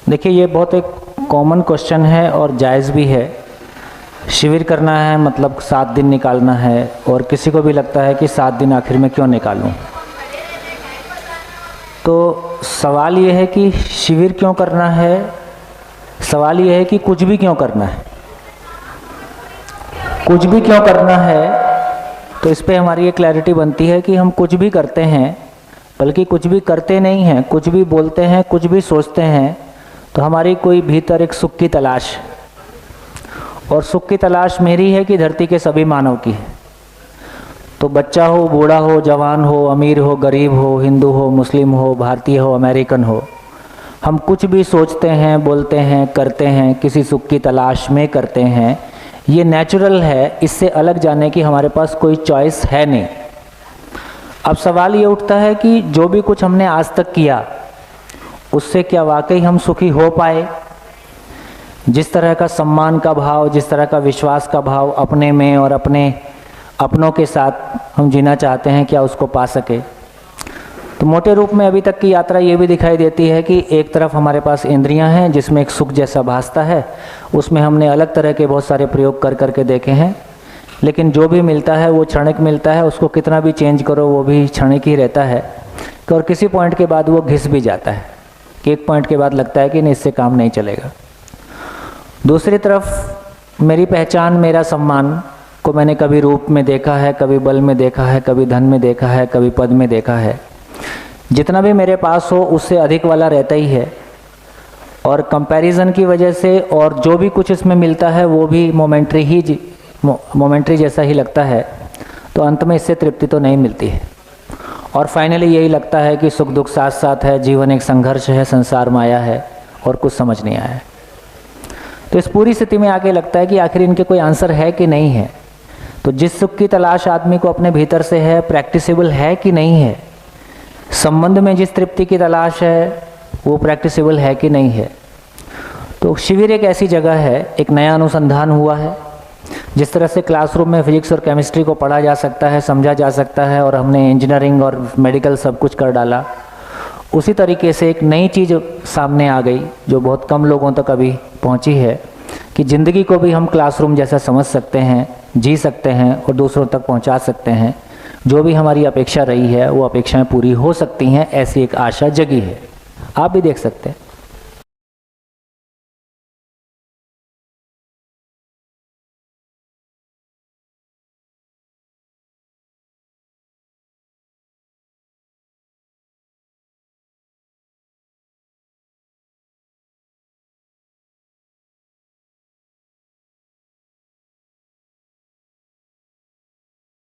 देखिए, ये बहुत एक कॉमन क्वेश्चन है और जायज़ भी है। शिविर करना है मतलब 7 दिन निकालना है, और किसी को भी लगता है कि 7 दिन आखिर में क्यों निकालूं। तो सवाल ये है कि शिविर क्यों करना है, सवाल ये है कि कुछ भी क्यों करना है। कुछ भी क्यों करना है, तो इस पे हमारी ये क्लैरिटी बनती है कि हम कुछ भी करते हैं, बल्कि कुछ भी करते नहीं हैं, कुछ भी बोलते हैं, कुछ भी सोचते हैं, तो हमारी कोई भीतर एक सुख की तलाश, और सुख की तलाश मेरी है कि धरती के सभी मानव की है। तो बच्चा हो, बूढ़ा हो, जवान हो, अमीर हो, गरीब हो, हिंदू हो, मुस्लिम हो, भारतीय हो, अमेरिकन हो, हम कुछ भी सोचते हैं, बोलते हैं, करते हैं, किसी सुख की तलाश में करते हैं। ये नेचुरल है, इससे अलग जाने की हमारे पास कोई चॉइस है नहीं। अब सवाल ये उठता है कि जो भी कुछ हमने आज तक किया, उससे क्या वाकई हम सुखी हो पाए? जिस तरह का सम्मान का भाव, जिस तरह का विश्वास का भाव अपने में और अपनों के साथ हम जीना चाहते हैं, क्या उसको पा सके? तो मोटे रूप में अभी तक की यात्रा ये भी दिखाई देती है कि एक तरफ हमारे पास इंद्रियां हैं जिसमें एक सुख जैसा भासता है, उसमें हमने अलग तरह के बहुत सारे प्रयोग कर करके देखे हैं, लेकिन जो भी मिलता है वो क्षणिक मिलता है। उसको कितना भी चेंज करो वो भी क्षणिक ही रहता है, और किसी पॉइंट के बाद वो घिस भी जाता है कि एक पॉइंट के बाद लगता है कि नहीं, इससे काम नहीं चलेगा। दूसरी तरफ मेरी पहचान, मेरा सम्मान को मैंने कभी रूप में देखा है, कभी बल में देखा है, कभी धन में देखा है, कभी पद में देखा है। जितना भी मेरे पास हो उससे अधिक वाला रहता ही है, और कंपैरिजन की वजह से और जो भी कुछ इसमें मिलता है वो भी मोमेंट्री जैसा ही लगता है। तो अंत में इससे तृप्ति तो नहीं मिलती है, और फाइनली यही लगता है कि सुख दुख साथ साथ है, जीवन एक संघर्ष है, संसार माया है, और कुछ समझ नहीं आया है। तो इस पूरी स्थिति में आके लगता है कि आखिर इनके कोई आंसर है कि नहीं है। तो जिस सुख की तलाश आदमी को अपने भीतर से है, प्रैक्टिसेबल है कि नहीं है? संबंध में जिस तृप्ति की तलाश है वो प्रैक्टिसेबल है कि नहीं है? तो शिविर एक ऐसी जगह है, एक नया अनुसंधान हुआ है। जिस तरह से क्लासरूम में फिजिक्स और केमिस्ट्री को पढ़ा जा सकता है, समझा जा सकता है, और हमने इंजीनियरिंग और मेडिकल सब कुछ कर डाला, उसी तरीके से एक नई चीज़ सामने आ गई जो बहुत कम लोगों तक अभी पहुंची है, कि ज़िंदगी को भी हम क्लासरूम जैसा समझ सकते हैं, जी सकते हैं और दूसरों तक पहुंचा सकते हैं। जो भी हमारी अपेक्षा रही है वो अपेक्षाएं पूरी हो सकती हैं, ऐसी एक आशा जगी है। आप भी देख सकते हैं।